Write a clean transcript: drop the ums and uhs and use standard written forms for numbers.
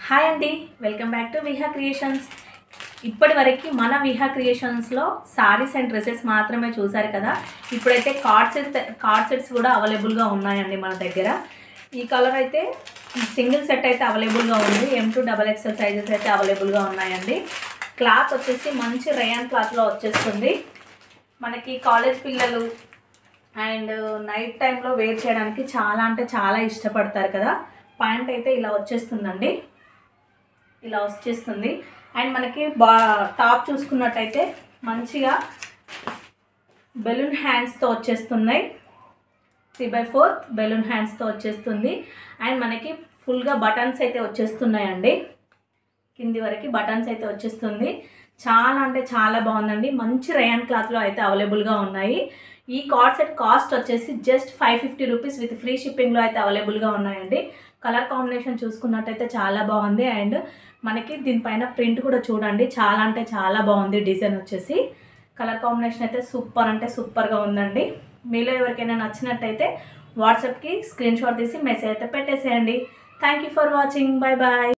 Hi అండి, welcome back to Viha creations. ఇప్పటి వరకు మన విహా క్రియేషన్స్లో సారీస్ అండ్ డ్రెస్సెస్ మాత్రమే చూసారు కదా. ఇప్పుడైతే కార్డ్ సెట్స్ కూడా అవైలబుల్గా ఉన్నాయండి మన దగ్గర. ఈ కలర్ అయితే సింగిల్ సెట్ అయితే అవైలబుల్గా ఉంది. M2 XXL సైజెస్ అయితే అవైలబుల్గా ఉన్నాయండి. క్లాత్ వచ్చేసి మంచి రేయాన్ క్లాత్లో వచ్చేస్తుంది. మనకి కాలేజ్ పిల్లలు అండ్ నైట్ టైంలో వేర్ చేయడానికి చాలా అంటే చాలా ఇష్టపడతారు కదా. ప్యాంట్ అయితే ఇలా వచ్చేస్తుందండి, ఇలా వచ్చేస్తుంది. అండ్ మనకి టాప్ చూసుకున్నట్టయితే మంచిగా బెలూన్ హ్యాండ్స్తో వచ్చేస్తున్నాయి. 3/4 బెలూన్ హ్యాండ్స్తో వచ్చేస్తుంది. అండ్ మనకి ఫుల్గా బటన్స్ అయితే వచ్చేస్తున్నాయండి, కింది వరకు బటన్స్ అయితే వచ్చేస్తుంది. చాలా అంటే చాలా బాగుందండి. మంచి రేయాన్ క్లాత్లో అయితే అవైలబుల్గా ఉన్నాయి. ఈ కార్డ్ సెట్ కాస్ట్ వచ్చేసి జస్ట్ 550 రూపీస్ విత్ ఫ్రీ షిప్పింగ్లో అయితే అవైలబుల్గా ఉన్నాయండి. కలర్ కాంబినేషన్ చూసుకున్నట్టయితే చాలా బాగుంది. అండ్ మనకి దీనిపైన ప్రింట్ కూడా చూడండి, చాలా అంటే చాలా బాగుంది. డిజైన్ వచ్చేసి కలర్ కాంబినేషన్ అయితే సూపర్ అంటే సూపర్గా ఉందండి. మీలో ఎవరికైనా నచ్చినట్టయితే వాట్సాప్కి స్క్రీన్ షాట్ తీసి మెసేజ్ అయితే పెట్టేసేయండి. Thank you for watching. Bye bye.